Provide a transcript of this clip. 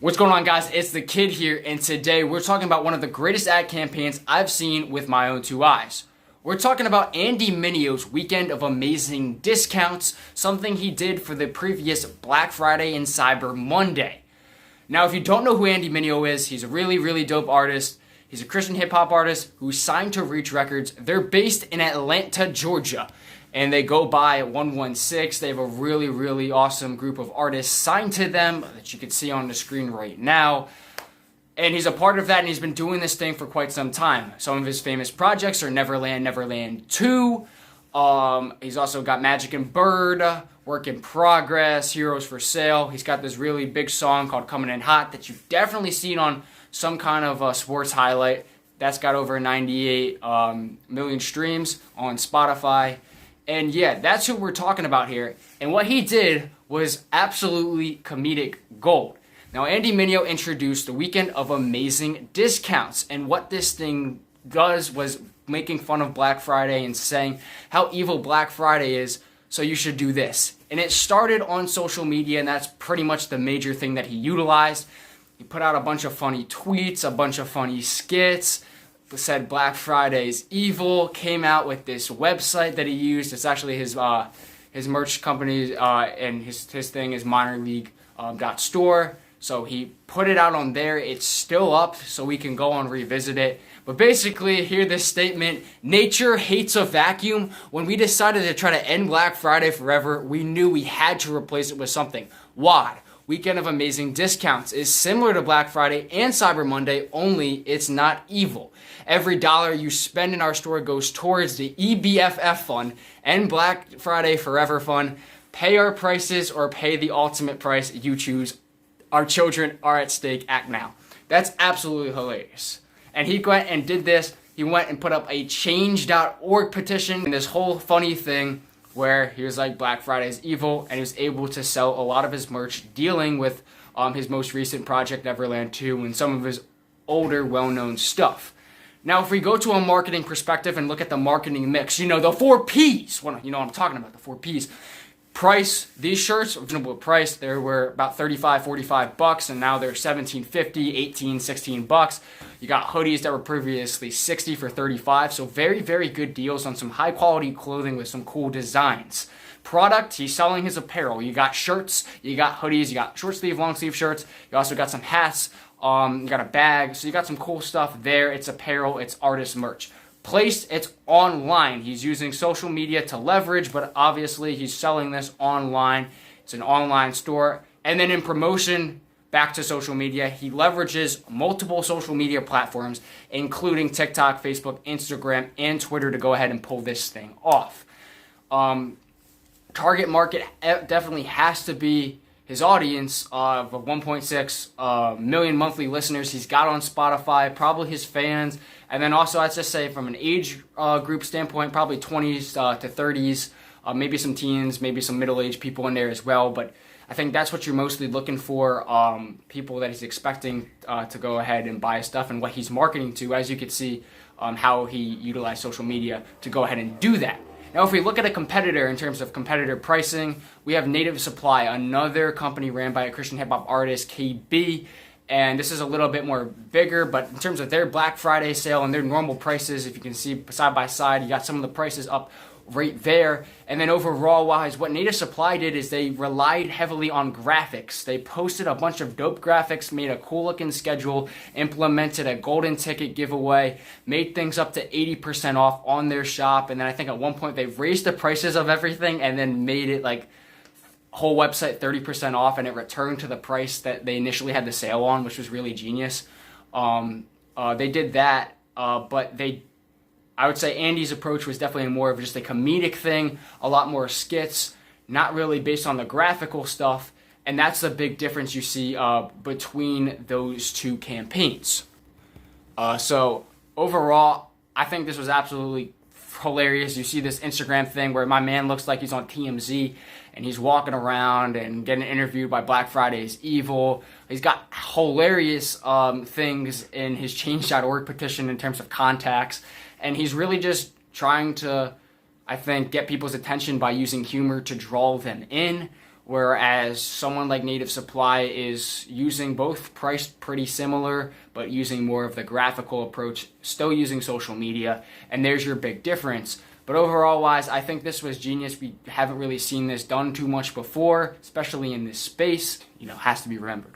What's going on, guys? It's the Kid here, and today we're talking about one of the greatest ad campaigns I've seen with my own two eyes. We're talking about Andy Mineo's weekend of amazing discounts, something he did for the previous Black Friday and Cyber Monday. Now, if you don't know who Andy Mineo is, he's a really dope artist. He's a Christian hip-hop artist who's signed to Reach Records. They're based in Atlanta, Georgia, and they go by 116. They have a really awesome group of artists signed to them that you can see on the screen right now. And he's a part of that, and he's been doing this thing for quite some time. Some of his famous projects are Neverland, Neverland 2. He's also got Magic and Bird, Work in Progress, Heroes for Sale. He's got this really big song called Coming in Hot that you've definitely seen on some kind of sports highlight. That's got over 98 million streams on Spotify. And yeah, that's who we're talking about here. And what he did was absolutely comedic gold. Now, Andy Mineo introduced the weekend of amazing discounts. And what this thing does was making fun of Black Friday and saying how evil Black Friday is, so you should do this. And it started on social media, and that's pretty much the major thing that he utilized. He put out a bunch of funny tweets, a bunch of funny skits, said Black Friday is evil, came out with this website that he used. It's actually his merch company, and his thing is minorleague.store. So he put it out on there. It's still up, so we can go and revisit it. But basically, hear this statement: nature hates a vacuum. When we decided to try to end Black Friday forever, we knew we had to replace it with something. WOD, Weekend of Amazing Discounts, is similar to Black Friday and Cyber Monday, only it's not evil. Every dollar you spend in our store goes towards the EBFF fund and Black Friday Forever fund. Pay our prices or pay the ultimate price you choose. Our children are at stake. Act now. That's absolutely hilarious. And he went and did this. He went and put up a change.org petition and this whole funny thing where he was like, Black Friday is evil, and he was able to sell a lot of his merch dealing with his most recent project, Neverland 2, and some of his older, well-known stuff. Now, if we go to a marketing perspective and look at the marketing mix, the 4 Ps, you know what I'm talking about, the 4 Ps. Price, these shirts, reasonable price, they were about $35-$45, and now they're $17.50, $18, $16. You got hoodies that were previously $60 for $35, so very good deals on some high quality clothing with some cool designs. Product, he's selling his apparel. You got shirts, you got hoodies, you got short sleeve, long sleeve shirts, you also got some hats, you got a bag, so you got some cool stuff there. It's apparel, it's artist merch. Place, it's online. He's using social media to leverage, but obviously he's selling this online. It's an online store. And then in promotion, back to social media, he leverages multiple social media platforms, including TikTok, Facebook, Instagram, and Twitter to go ahead and pull this thing off. Target market definitely has to be his audience of 1.6 million monthly listeners he's got on Spotify, probably his fans. And then also, I'd just say from an age group standpoint, probably 20s to 30s, maybe some teens, maybe some middle-aged people in there as well. But I think that's what you're mostly looking for, people that he's expecting to go ahead and buy stuff, and what he's marketing to, as you can see, how he utilized social media to go ahead and do that. Now, if we look at a competitor in terms of competitor pricing, we have Native Supply, another company ran by a Christian hip-hop artist, KB, and this is a little bit more bigger, but in terms of their Black Friday sale and their normal prices, if you can see side by side, you got some of the prices up right there. And then overall wise, what Native Supply did is they relied heavily on graphics. They posted a bunch of dope graphics, made a cool looking schedule, implemented a golden ticket giveaway, made things up to 80% off on their shop. And then I think at one point they raised the prices of everything and then made it like whole website 30% off, and it returned to the price that they initially had the sale on, which was really genius. They did that, but I would say Andy's approach was definitely more of just a comedic thing, a lot more skits, not really based on the graphical stuff, and that's the big difference you see between those two campaigns. So overall, I think this was absolutely hilarious. You see this Instagram thing where my man looks like he's on TMZ and he's walking around and getting interviewed by Black Friday is evil. He's got hilarious things in his change.org petition in terms of contacts, and he's really just trying to, I think, get people's attention by using humor to draw them in. whereas someone like Native Supply is using both, priced pretty similar, but using more of the graphical approach, still using social media, and there's your big difference. But overall wise, I think this was genius. We haven't really seen this done too much before, especially in this space. Has to be remembered.